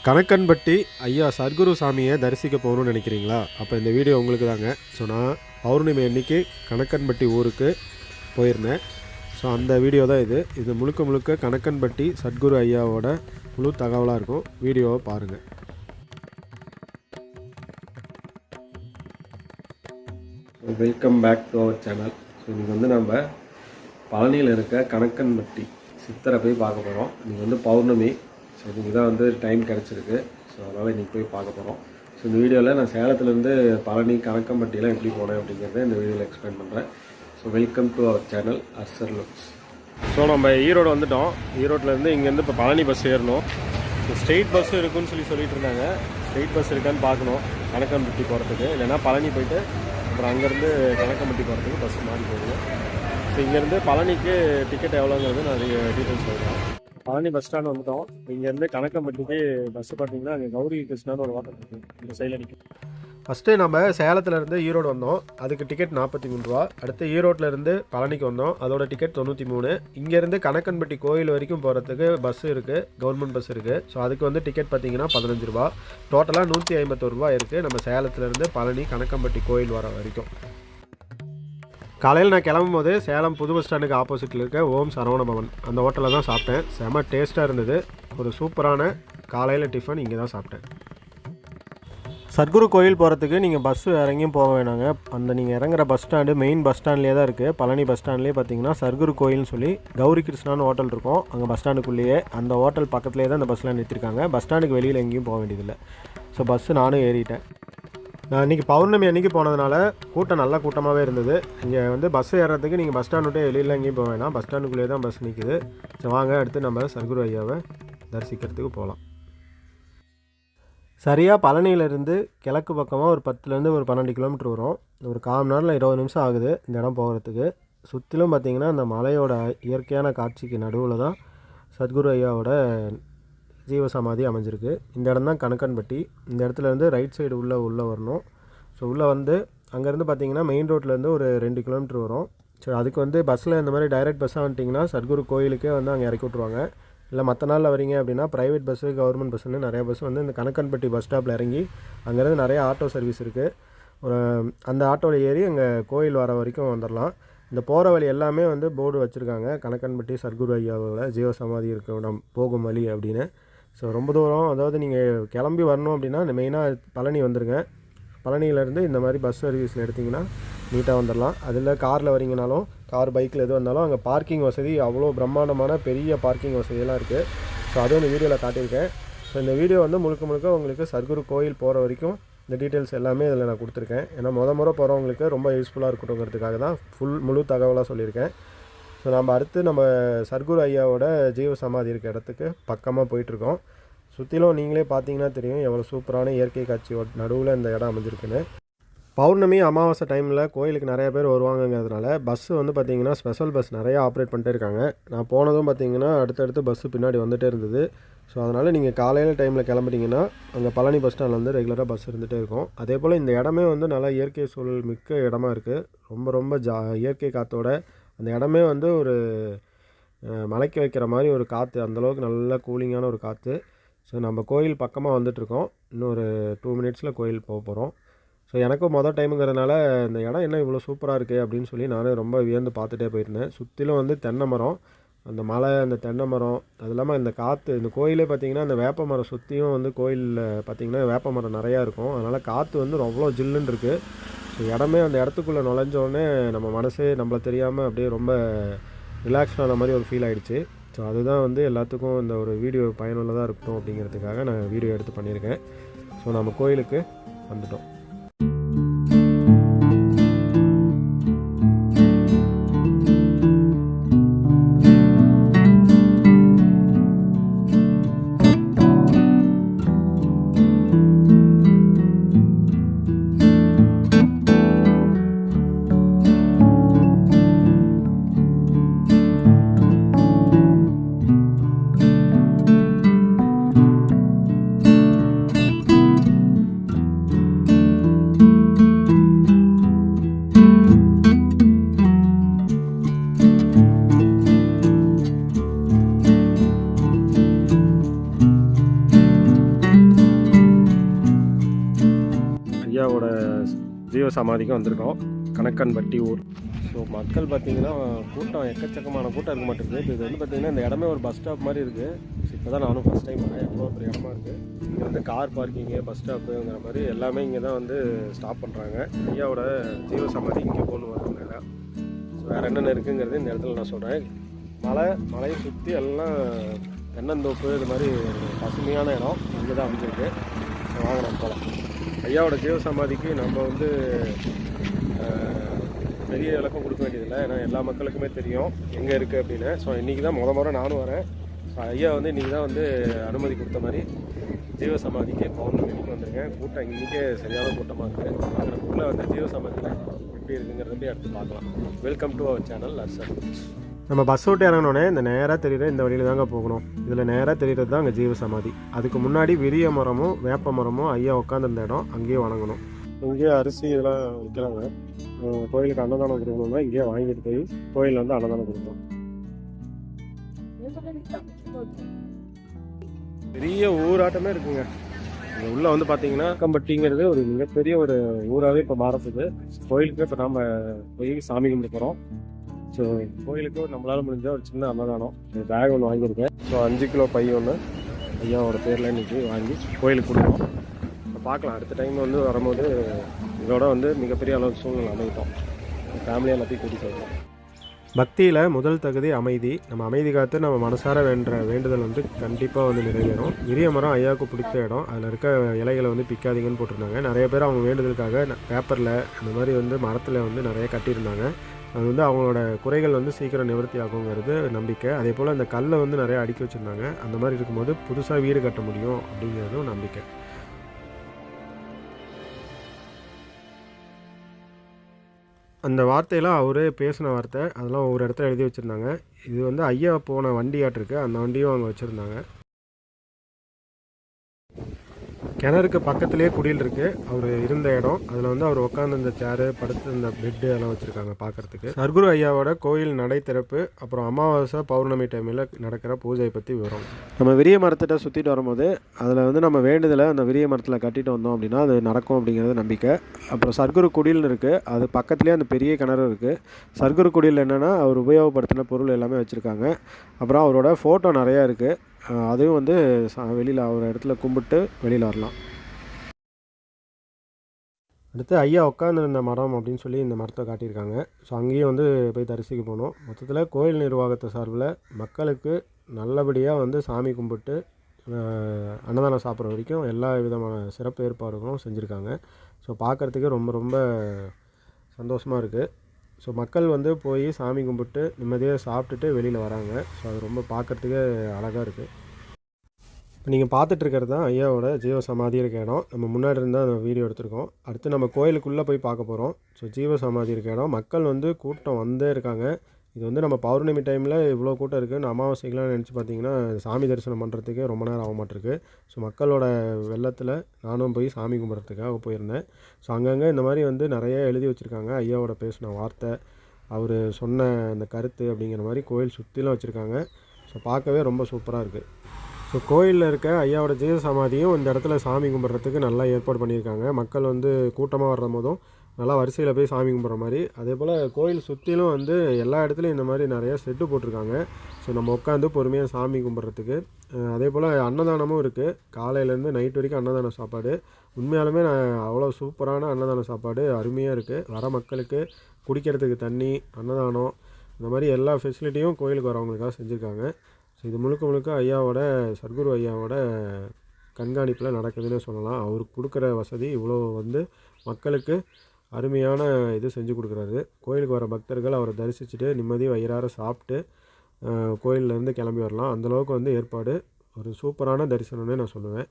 கணக்கன்பட்டி ஐயா சர்க்குரு சாமியை தரிசிக்க போகணும்னு நினைக்கிறீங்களா? அப்போ இந்த வீடியோ உங்களுக்கு தாங்க. ஸோ நான் பௌர்ணமி அன்னைக்கு கணக்கன்பட்டி ஊருக்கு போயிருந்தேன். ஸோ அந்த வீடியோ தான் இது முழுக்க முழுக்க கணக்கன்பட்டி சத்குரு ஐயாவோட முழு தகவலாக இருக்கும். வீடியோவை பாருங்கள். Welcome back to our channel. So இன்றைக்கி நம்ம பழனியில் இருக்க கணக்கன்பட்டி சித்தரை போய் பார்க்க போகிறோம். இன்றைக்கி பௌர்ணமி. ஸோ இன்றைக்கி தான் டைம் கிடச்சிருக்கு. ஸோ அதனால் இன்றைக்கி போய் பார்க்க போகிறோம். ஸோ இந்த வீடியோவில் நான் சேலத்துலேருந்து பழனி கணக்கம்பட்டியெலாம் எப்படி போனேன் அப்படிங்கிறத இந்த வீடியோவில் எக்ஸ்பிளைன் பண்ணுறேன். So welcome to our channel archer looks. So நம்ம ஈரோடு வந்துவிட்டோம். ஈரோட்டிலேருந்து இங்கேருந்து இப்போ பழனி பஸ் ஏறணும். ஸோ ஸ்ட்ரெயிட் பஸ் இருக்குன்னு சொல்லிட்டு இருந்தாங்க. ஸ்ட்ரெயிட் பஸ் இருக்கான்னு பார்க்கணும் கணக்கம்பட்டி போகிறதுக்கு. இல்லைனா பழனி போய்ட்டு அப்புறம் அங்கேருந்து கணக்கம்பட்டி போகிறதுக்கு பஸ் மாறி போகணும். ஸோ இங்கேருந்து பழனிக்கு டிக்கெட் எவ்வளோங்கிறது நான் டீட்டெயில்ஸ் சொல்கிறேன். பழனி பஸ் ஸ்டாண்ட் வந்துட்டோம். இங்கேருந்து கணக்கம்பட்டிக்கு பஸ் பார்த்தீங்கன்னா அங்கே கௌரி கிருஷ்ணான்னு ஒரு வாட்டர் இருக்குது, இந்த சைடில் நிற்கும். ஃபஸ்ட்டு நம்ம சேலத்துலேருந்து ஈரோடு வந்தோம். அதுக்கு டிக்கெட் 43 ரூபா. அடுத்து ஈரோட்டிலேருந்து பழனிக்கு வந்தோம். அதோட டிக்கெட் 93. இங்கேருந்து கணக்கன்பட்டி கோயில் வரைக்கும் போகிறதுக்கு பஸ் இருக்குது, கவர்மெண்ட் பஸ் இருக்குது. ஸோ அதுக்கு டிக்கெட் பார்த்தீங்கன்னா 15 ரூபா. டோட்டலாக 151 ரூபா இருக்குது நம்ம சேலத்துலேருந்து பழனி கணக்கம்பட்டி கோயில் வர வரைக்கும். காலையில் நான் கிளம்பும் போது சேலம் புது பஸ் ஸ்டாண்டுக்கு ஆப்போசிட்டில் இருக்க ஓம் சரவண பவன் அந்த ஹோட்டலில் தான் சாப்பிட்டேன். செம டேஸ்ட்டாக இருந்தது. ஒரு சூப்பரான காலையில் டிஃபன் இங்கே தான் சாப்பிட்டேன். சத்குரு கோயில் போகிறதுக்கு நீங்கள் பஸ்ஸு இறங்கியும் போக வேணாங்க. அந்த நீங்கள் இறங்குற பஸ் ஸ்டாண்டு மெயின் பஸ் ஸ்டாண்ட்லேயே தான் இருக்குது. பழனி பஸ் ஸ்டாண்ட்லேயே பார்த்தீங்கன்னா சத்குரு கோயில்னு சொல்லி கௌரி கிருஷ்ணான்னு ஹோட்டல் இருக்கும். அங்கே பஸ் ஸ்டாண்டுக்குள்ளேயே அந்த ஹோட்டல் பக்கத்துலேயே தான் அந்த பஸ்லாம் நிறுத்திருக்காங்க. பஸ் ஸ்டாண்டுக்கு வெளியில் எங்கேயும் போக வேண்டியதில்லை. ஸோ பஸ்ஸு நானும் ஏறிட்டேன். நான் இன்றைக்கி பௌர்ணமி அன்றைக்கி போனதுனால கூட்டம் நல்ல கூட்டமாகவே இருந்தது. இங்கே பஸ் ஏறுறதுக்கு நீங்கள் பஸ் ஸ்டாண்ட் விட்டு வெளியில் எங்கேயும் போக வேணாம். பஸ் ஸ்டாண்டுக்குள்ளேயே தான் பஸ் நிற்குது. ஸோ வாங்க அடுத்து நம்ம சத்குரு ஐயாவை தரிசிக்கிறதுக்கு போகலாம். சரியாக பழனியிலேருந்து கிழக்கு பக்கமாக ஒரு 10லேருந்து ஒரு 12 கிலோமீட்டர் வரும். ஒரு 1/4 மணி நேரம் 20 நிமிஷம் ஆகுது இந்த இடம் போகிறதுக்கு. சுற்றிலும் பார்த்திங்கன்னா அந்த மலையோட இயற்கையான காட்சிக்கு நடுவில் தான் சத்குரு ஐயாவோட ஜீவசமாதி அமைஞ்சிருக்கு. இந்த இடம் தான் கணக்கன்பட்டி. இந்த இடத்துலேருந்து ரைட் சைடு உள்ளே வரணும். ஸோ உள்ளே அங்கேருந்து பார்த்திங்கன்னா மெயின் ரோட்லேருந்து ஒரு 2 கிலோமீட்டர் வரும். ஸோ அதுக்கு பஸ்ஸில் இந்த மாதிரி டைரெக்ட் பஸ்ஸாக வந்துட்டிங்கன்னா சத்குரு கோயிலுக்கே அங்கே இறக்கி விட்ருவாங்க. இல்லை மற்ற நாளில் வரீங்க அப்படின்னா ப்ரைவேட் பஸ்ஸு, கவர்மெண்ட் பஸ்ஸுன்னு நிறைய பஸ் இந்த கணக்கன்பட்டி பஸ் ஸ்டாப்பில் இறங்கி அங்கேருந்து நிறைய ஆட்டோ சர்வீஸ் இருக்குது. அந்த ஆட்டோவில் ஏறி அங்கே கோயில் வர வரைக்கும் வந்துடலாம். இந்த போகிற வழி எல்லாமே போர்டு வச்சுருக்காங்க. கணக்கன்பட்டி சத்குரு ஐயாவோட ஜீவசமாதி இருக்க இடம் போகும் வழி அப்படின்னு. ஸோ ரொம்ப தூரம், அதாவது நீங்கள் கிளம்பி வரணும் அப்படின்னா மெயினாக பழனி வந்துடுங்க. பழனியிலேருந்து இந்த மாதிரி பஸ் சர்வீஸில் எடுத்திங்கன்னா நீட்டாக வந்துடலாம். அதில் காரில் வரீங்கனாலும் கார், பைக்கில் எது வந்தாலும் அங்கே பார்க்கிங் வசதி அவ்வளோ பிரம்மாண்டமான பெரிய பார்க்கிங் வசதியெல்லாம் இருக்குது. ஸோ அதுவும் இந்த வீடியோவில் காட்டியிருக்கேன். ஸோ இந்த வீடியோ முழுக்க உங்களுக்கு சத்குரு கோயில் போகிற வரைக்கும் இந்த டீட்டெயில்ஸ் எல்லாமே இதில் நான் கொடுத்துருக்கேன். ஏன்னா முறை போகிறவங்களுக்கு ரொம்ப யூஸ்ஃபுல்லாக இருக்கட்டுங்கிறதுக்காக தான் முழு தகவலாக சொல்லியிருக்கேன். ஸோ நம்ம சத்குரு ஐயாவோட ஜீவசமாதி இருக்க இடத்துக்கு பக்கமாக போயிட்டுருக்கோம். சுற்றிலும் நீங்களே பார்த்தீங்கன்னா தெரியும் எவ்வளோ சூப்பரான இயற்கை காட்சியோட நடுவில் இந்த இடம் அமைஞ்சிருக்குன்னு. பௌர்ணமி அமாவாசை டைமில் கோயிலுக்கு நிறைய பேர் வருவாங்கங்கிறதுனால பஸ்ஸு பார்த்திங்கன்னா ஸ்பெஷல் பஸ் நிறையா ஆப்ரேட் பண்ணிட்டே இருக்காங்க. நான் போனதும் பார்த்திங்கன்னா அடுத்தடுத்து பஸ்ஸு பின்னாடி வந்துகிட்டே இருந்தது. ஸோ அதனால் நீங்கள் காலையில் டைமில் கிளம்புறீங்கன்னா அங்கே பழனி பஸ் ஸ்டாண்டில் ரெகுலராக பஸ் இருந்துகிட்டே இருக்கும். அதே போல் இந்த இடமே நல்லா இயற்கை சூழல் மிக்க இடமா இருக்குது. ரொம்ப இயற்கை காற்றோட அந்த இடமே ஒரு மலைக்க வைக்கிற மாதிரி ஒரு காற்று, அந்தளவுக்கு நல்ல கூலிங்கான ஒரு காற்று. ஸோ நம்ம கோயில் பக்கமாக வந்துட்டுருக்கோம். இன்னும் ஒரு 2 மினிட்ஸில் கோயில் போக போகிறோம். ஸோ எனக்கும் மொதல் டைமுங்கிறதுனால இந்த இடம் என்ன இவ்வளோ சூப்பராக இருக்குது அப்படின்னு சொல்லி நானும் ரொம்ப வியந்து பார்த்துட்டே போயிருந்தேன். சுற்றிலும் தென்னை மரம், அந்த மலை, அந்த தென்னை மரம், அது இல்லாமல் இந்த காற்று. இந்த கோயிலே பார்த்திங்கன்னா அந்த வேப்ப மரம் சுற்றியும் கோயிலில் பார்த்திங்கன்னா வேப்ப மரம் நிறையா இருக்கும். அதனால் காற்று அவ்வளோ ஜில்லுன்னு இருக்குது. ஸோ இடமே அந்த இடத்துக்குள்ளே நுழைஞ்சோடனே நம்ம மனசே நம்மளை தெரியாமல் அப்படியே ரொம்ப ரிலாக்ஸ்டான மாதிரி ஒரு ஃபீல் ஆகிடுச்சு. ஸோ அதுதான் எல்லாத்துக்கும் இந்த ஒரு வீடியோ பயனுள்ளதாக இருக்கட்டும் அப்படிங்கிறதுக்காக நான் வீடியோ எடுத்து பண்ணியிருக்கேன். ஸோ நம்ம கோயிலுக்கு வந்துட்டோம். ஜீவ சமாதிக்கு வந்திருக்கோம். கணக்கன்பட்டி ஊர். ஸோ மக்கள் பார்த்திங்கன்னா கூட்டம் எக்கச்சக்கமான கூட்டம் இருக்க மாட்டேங்குது. இப்போ இது வந்து பார்த்திங்கன்னா இந்த இடமே ஒரு பஸ் ஸ்டாப் மாதிரி இருக்குது. இப்போ தான் நானும் ஃபஸ்ட் டைம் வரேன். எவ்வளோ ஒரு இடமா இருக்குது. இங்கே வந்து கார் பார்க்கிங்கு, பஸ் ஸ்டாப்புங்கிற மாதிரி எல்லாமே இங்கே தான் வந்து ஸ்டாப் பண்ணுறாங்க. ஐயாவோட ஜீவ சமாதி இங்கே கொண்டு வர்றாங்க. ஸோ வேறு என்னென்ன இருக்குங்கிறது இந்த இடத்துல நான் சொல்கிறேன். மலையை சுற்றி எல்லாம் தென்னந்தோப்பு, இது மாதிரி பசுமையான இடம் இங்கே தான் அமைஞ்சிருக்கு. வாங்க நம்ம போகலாம். ஐயாவோட ஜீவ சமாதிக்கு நம்ம வந்து பெரிய விளக்கம் கொடுக்க வேண்டியதில்லை. ஏன்னா எல்லா மக்களுக்குமே தெரியும் எங்கே இருக்குது அப்படின்னு. ஸோ இன்றைக்கி தான் முறை நானும் வரேன். ஸோ ஐயா வந்து இன்றைக்கி தான் வந்து அனுமதி கொடுத்த மாதிரி ஜீவ சமாதிக்கு பௌர்ணமிக்கு வந்திருக்கேன். கூட்டம் இன்றைக்கே சரியான கூட்டமாக இருக்குது. அதுக்குள்ளே வந்து ஜீவ சமாதியில் எப்படி இருக்குங்கிறத எடுத்து பார்க்கலாம். வெல்கம் டு அவர் சேனல் லர்சன். நம்ம பஸ் விட்டு இறங்கினோடனே இந்த நேராக தெரியுற இந்த வழியில் தாங்க போகணும். இதில் நேராக தெரிகிறது தான் அங்கே ஜீவ சமாதி. அதுக்கு முன்னாடி விரிய மரமும் வேப்ப மரமும் ஐயா உட்காந்துருந்த இடம், அங்கேயே வணங்கணும். இங்கேயே அரிசி இதெல்லாம் விற்கிறாங்க. கோயிலுக்கு அன்னதானம் கொடுக்கணும்னா இங்கேயே வாங்கிட்டு போய் கோயிலில் வந்து அன்னதானம் கொடுக்கணும். பெரிய ஊராட்டமே இருக்குங்க. இங்கே உள்ளே வந்து பார்த்தீங்கன்னா கம்பட்டிங்கிறது ஒரு மிகப்பெரிய ஒரு ஊராகவே இப்போ மாறத்துக்கு. கோயிலுக்கு இப்போ நாம் போய் சாமி கும்பிட்டு போகிறோம். ஸோ கோயிலுக்கு நம்மளால் முடிஞ்ச ஒரு சின்ன அன்னதானம் பேக் ஒன்று வாங்கியிருக்கேன். ஸோ 5 கிலோ பை ஒன்று ஐயாவோட பேரில் இன்றைக்கி வாங்கி கோயிலுக்கு கொடுக்கணும். இப்போ பார்க்கலாம். அடுத்த டைம் வந்து வரும்போது இதோட வந்து மிகப்பெரிய அளவு சூழ்நிலை அமைத்தோம். ஃபேமிலியை எல்லாத்தையும் கூட்டிகிட்டு வரலாம். பக்தியில் முதல் தகுதி அமைதி. நம்ம அமைதி காத்து நம்ம மனசார வேண்டுதல் வந்து கண்டிப்பாக வந்து நிறைவேறும். விரிய மரம் ஐயாவுக்கு பிடித்த இடம். அதில் இருக்க இலைகளை வந்து பிக்காதீங்கன்னு போட்டிருந்தாங்க. நிறைய பேர் அவங்க வேண்டுதலுக்காக பேப்பரில் அந்த மாதிரி வந்து மரத்தில் வந்து நிறைய கட்டியிருந்தாங்க. அது வந்து அவங்களோட குறைகள் வந்து சீக்கிரம் நிவர்த்தி ஆகுங்கிறது நம்பிக்கை. அதே போல் அந்த கல்லை வந்து நிறையா அடுக்கி வச்சுருந்தாங்க. அந்த மாதிரி இருக்கும்போது புதுசாக வீடு கட்ட முடியும் அப்படிங்கிறதும் நம்பிக்கை. அந்த வார்த்தையெல்லாம் அவரே பேசின வார்த்தை. அதெல்லாம் ஒரு இடத்துல எழுதி வச்சுருந்தாங்க. இது வந்து ஐயா போன வண்டியாட்டிருக்கு. அந்த வண்டியும் அவங்க வச்சுருந்தாங்க. கிணறுக்கு பக்கத்துலேயே குடியில் இருக்குது. அவர் இருந்த இடம். அதில் வந்து அவர் உட்காந்து இந்த சேரு, படுத்து இந்த பெட்டு எல்லாம் வச்சுருக்காங்க பார்க்குறதுக்கு. சர்க்குரு ஐயாவோட கோயில் நடை திறப்பு, அப்புறம் அமாவாசை பௌர்ணமி டைமில் நடக்கிற பூஜையை பற்றி விவரம். நம்ம விரிய மரத்திட்ட சுற்றிட்டு வரும்போது அதில் வந்து நம்ம வேண்டுதலை அந்த விரிய மரத்தில் கட்டிட்டு வந்தோம் அப்படின்னா அது நடக்கும் அப்படிங்கிறது நம்பிக்கை. அப்புறம் சர்க்குரு குடில்னு இருக்குது. அது பக்கத்துலேயே அந்த பெரிய கிணறு இருக்குது. சர்க்குரு குடியில் என்னென்னா அவர் உபயோகப்படுத்தின பொருள் எல்லாமே வச்சுருக்காங்க. அப்புறம் அவரோட ஃபோட்டோ நிறையா இருக்குது. அதுவும் வந்து வெளியில் ஒரு இடத்துல கும்பிட்டு வெளியில் வரலாம். அடுத்து ஐயா உட்காந்துருந்த மரம் அப்படின்னு சொல்லி இந்த மரத்தை காட்டியிருக்காங்க. ஸோ அங்கேயும் வந்து போய் தரிசிக்க போகணும். மொத்தத்தில் கோயில் நிர்வாகத்தை சார்பில் மக்களுக்கு நல்லபடியாக வந்து சாமி கும்பிட்டு அன்னதானம் சாப்பிட்ற வரைக்கும் எல்லா விதமான சிறப்பு ஏற்பாடுகளும் செஞ்சுருக்காங்க. ஸோ பார்க்குறதுக்கு ரொம்ப ரொம்ப சந்தோஷமாக இருக்குது. ஸோ மக்கள் வந்து போய் சாமி கும்பிட்டு நிம்மதியாக சாப்பிட்டுட்டு வெளியில் வராங்க. ஸோ அது ரொம்ப பார்க்குறதுக்கே அழகாக இருக்குது. இப்போ நீங்கள் பார்த்துட்ருக்கிறது தான் ஐயாவோட ஜீவ சமாதி இருக்க இடம். நம்ம முன்னாடி இருந்தால் அந்த வீடியோ எடுத்திருக்கோம். அடுத்து நம்ம கோயிலுக்குள்ளே போய் பார்க்க போகிறோம். ஸோ ஜீவ சமாதி இருக்க இடம். மக்கள் வந்து கூட்டம் வந்தே இருக்காங்க. இது வந்து நம்ம பௌர்ணமி டைமில் இவ்வளோ கூட்டம் இருக்குதுன்னு அமாவாசைக்கெலாம் நினச்சி பார்த்தீங்கன்னா சாமி தரிசனம் பண்ணுறதுக்கே ரொம்ப நேரம் ஆக மாட்டிருக்கு. ஸோ மக்களோட வெள்ளத்தில் நானும் போய் சாமி கும்பிட்றதுக்காக போயிருந்தேன். ஸோ அங்கங்கே இந்த மாதிரி வந்து நிறைய எழுதி வச்சுருக்காங்க. ஐயாவோட பேசின வார்த்தை, அவர் சொன்ன அந்த கருத்து அப்படிங்கிற மாதிரி கோயில் சுற்றிலும் வச்சுருக்காங்க. ஸோ பார்க்கவே ரொம்ப சூப்பராக இருக்குது. ஸோ கோயிலில் இருக்க ஐயாவோட ஜீவ சமாதியும் இந்த இடத்துல சாமி கும்பிட்றதுக்கு நல்லா ஏற்பாடு பண்ணியிருக்காங்க. மக்கள் வந்து கூட்டமாக வர்ற போதும் நல்லா வரிசையில் போய் சாமி கும்பிட்ற மாதிரி. அதே போல் கோயில் சுற்றிலும் வந்து எல்லா இடத்துலையும் இந்த மாதிரி நிறையா செட்டு போட்டிருக்காங்க. ஸோ நம்ம உட்காந்து பொறுமையாக சாமி கும்பிட்றதுக்கு. அதே போல் அன்னதானமும் இருக்குது. காலையிலேருந்து நைட் வரைக்கும் அன்னதான சாப்பாடு. உண்மையாலுமே அவ்வளோ சூப்பரான அன்னதான சாப்பாடு அருமையாக இருக்குது. வர மக்களுக்கு குடிக்கிறதுக்கு தண்ணி, அன்னதானம், இந்த மாதிரி எல்லா ஃபெசிலிட்டியும் கோயிலுக்கு வரவங்களுக்காக செஞ்சுருக்காங்க. ஸோ இது முழுக்க ஐயாவோட சர்க்குரு ஐயாவோட கண்காணிப்பில் நடக்குதுன்னு சொல்லலாம். அவருக்கு கொடுக்குற வசதி இவ்வளோ வந்து மக்களுக்கு அருமையான இது செஞ்சு கொடுக்குறாரு. கோயிலுக்கு வர பக்தர்கள் அவரை தரிசிச்சுட்டு நிம்மதி வயிறார சாப்பிட்டு கோயிலேருந்து கிளம்பி வரலாம். அந்தளவுக்கு வந்து ஏற்பாடு ஒரு சூப்பரான தரிசனம்னு நான் சொல்லுவேன்.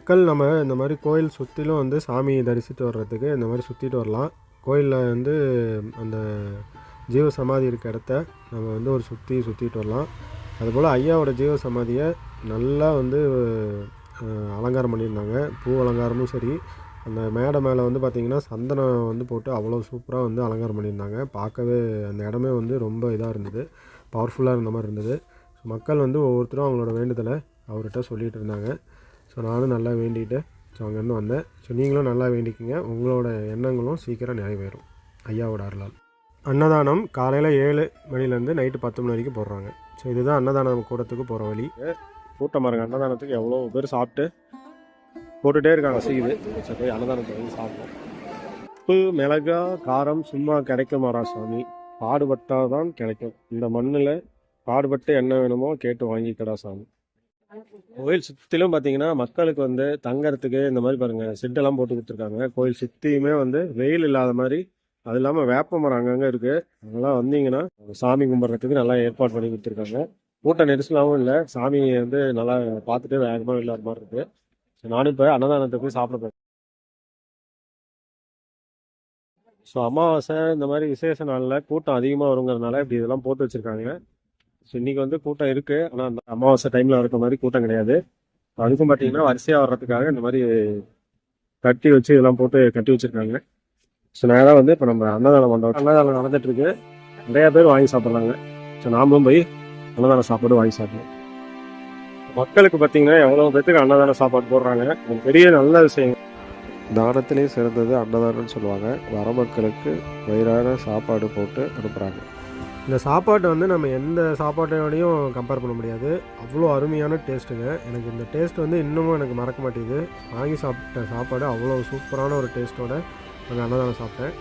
மக்கள் நம்ம இந்த மாதிரி கோயில் சுற்றிலும் வந்து சாமி தரிசித்து வர்றதுக்கு இந்த மாதிரி சுற்றிட்டு வரலாம். கோயிலில் வந்து அந்த ஜீவ சமாதி இருக்க இடத்த நம்ம வந்து ஒரு சுற்றிட்டு வரலாம். அதுபோல் ஐயாவோட ஜீவ சமாதியை நல்லா வந்து அலங்காரம் பண்ணியிருந்தாங்க. பூ அலங்காரமும் சரி, அந்த மேடை மேலே வந்து பார்த்திங்கன்னா சந்தனம் வந்து போட்டு அவ்வளோ சூப்பராக வந்து அலங்காரம் பண்ணியிருந்தாங்க. பார்க்கவே அந்த இடமே வந்து ரொம்ப இதாக இருந்தது, பவர்ஃபுல்லாக இருந்த மாதிரி இருந்தது. ஸோ மக்கள் வந்து ஒவ்வொருத்தரும் அவங்களோட வேண்டுதலை அவர்கிட்ட சொல்லிகிட்டு இருந்தாங்க. ஸோ நானும் நல்லா வேண்டிகிட்டு அங்கேருந்து வந்தேன். ஸோ நீங்களும் நல்லா வேண்டிக்கிங்க, உங்களோட எண்ணங்களும் சீக்கிரம் நிறைவேறும் ஐயாவோட அருளால். அன்னதானம் காலையில் 7 மணிலேருந்து நைட்டு 10 மணி வரைக்கும் போடுறாங்க. ஸோ இதுதான் அன்னதானம் கூடத்துக்கு போகிற வழி. கூட்டம் பாருங்க, அன்னதானத்துக்கு எவ்வளோ பேர் சாப்பிட்டு போட்டுகிட்டே இருக்காங்க. சீது சரி, அன்னதானத்துக்கு வந்து சாப்பிட்டோம். உப்பு மிளகா காரம் சும்மா கிடைக்குமாரா சாமி, பாடுபட்டால் தான் கிடைக்கும். இந்த மண்ணில் பாடுபட்டு என்ன வேணுமோ கேட்டு வாங்கிக்கடா சாமி. கோயில் சுற்றிலும் பார்த்தீங்கன்னா மக்களுக்கு வந்து தங்கறதுக்கு இந்த மாதிரி பாருங்கள் ஷெட்டெல்லாம் போட்டு கொடுத்துருக்காங்க. கோயில் சுற்றியுமே வந்து வெயில் இல்லாத மாதிரி, அது இல்லாமல் வேப்ப மரம் அங்கங்கே இருக்குது. அதெல்லாம் வந்தீங்கன்னா சாமி கும்பிட்றதுக்கு நல்லா ஏற்பாடு பண்ணி கொடுத்துருக்காங்க. கூட்ட நெரிசலாகவும் இல்லை, சாமியை வந்து நல்லா பார்த்துட்டு வேகமாக இல்லாத மாதிரி இருக்குது. ஸோ நானும் இப்போ அன்னதானத்தை போய் சாப்பிட போகிறேன். ஸோ அமாவாசை இந்த மாதிரி விசேஷ நாளில் கூட்டம் அதிகமாக வருங்கிறதுனால இப்படி இதெல்லாம் போட்டு வச்சுருக்காங்க. ஸோ இன்றைக்கி வந்து கூட்டம் இருக்குது, ஆனால் அந்த அமாவாசை டைமில் இருக்கிற மாதிரி கூட்டம் கிடையாது. அதுக்கும் பார்த்தீங்கன்னா வரிசையாக வர்றதுக்காக இந்த மாதிரி கட்டி வச்சு இதெல்லாம் போட்டு கட்டி வச்சுருக்காங்க. ஸோ நேராக வந்து இப்போ நம்ம அன்னதானம் மண்டபம் அன்னதானம் நடந்துகிட்ருக்கு. நிறையா பேர் வாங்கி சாப்பிட்றாங்க. ஸோ நாமளும் போய் அன்னதான சாப்பாடு வாங்கி சாப்பிடணும். மக்களுக்கு பார்த்தீங்கன்னா எவ்வளோ பேத்துக்கு அன்னதான சாப்பாடு போடுறாங்க. ஒரு பெரிய நல்ல விஷயம். தானத்திலே சிறந்தது அன்னதானம்னு சொல்லுவாங்க. வர மக்களுக்கு வயிறார சாப்பாடு போட்டு அனுப்புகிறாங்க. இந்த சாப்பாட்டை வந்து நம்ம எந்த சாப்பாட்டோடையும் கம்பேர் பண்ண முடியாது, அவ்வளோ அருமையான டேஸ்ட்டுங்க. எனக்கு இந்த டேஸ்ட் வந்து இன்னமும் எனக்கு மறக்க மாட்டேங்குது. வாங்கி சாப்பிட்ட சாப்பாடு அவ்வளோ சூப்பரான ஒரு டேஸ்ட்டோட அந்த அன்னதானம் சாப்பிட்டேன்.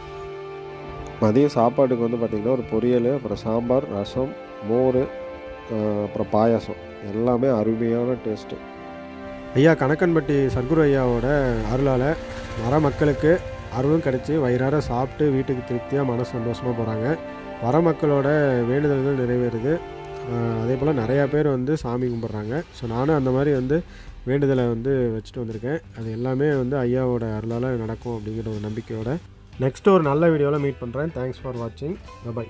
மதியம் சாப்பாட்டுக்கு வந்து பார்த்திங்கன்னா ஒரு பொரியல், அப்புறம் சாம்பார், ரசம், மோர், அப்புறம் பாயாசம், எல்லாமே அருமையான டேஸ்ட்டு. ஐயா கணக்கன்பட்டி சத்குரு ஐயாவோட அருளால் வர மக்களுக்கு அருளும் கிடச்சி வயிறார சாப்பிட்டு வீட்டுக்கு திருப்தியாக மன சந்தோஷமாக போகிறாங்க. வர மக்களோட வேண்டுதல்கள் நிறைவேறுது. அதே போல் நிறையா பேர் வந்து சாமி கும்பிட்றாங்க. ஸோ நானும் அந்த மாதிரி வந்து வேண்டுதலை வந்து வச்சுட்டு வந்திருக்கேன். அது எல்லாமே வந்து ஐயாவோட அருளால் நடக்கும் அப்படிங்கிற ஒரு நம்பிக்கையோட நெக்ஸ்ட் ஒரு நல்ல வீடியோவில் மீட் பண்ணுறேன். தேங்க்ஸ் ஃபார் வாட்சிங். பை.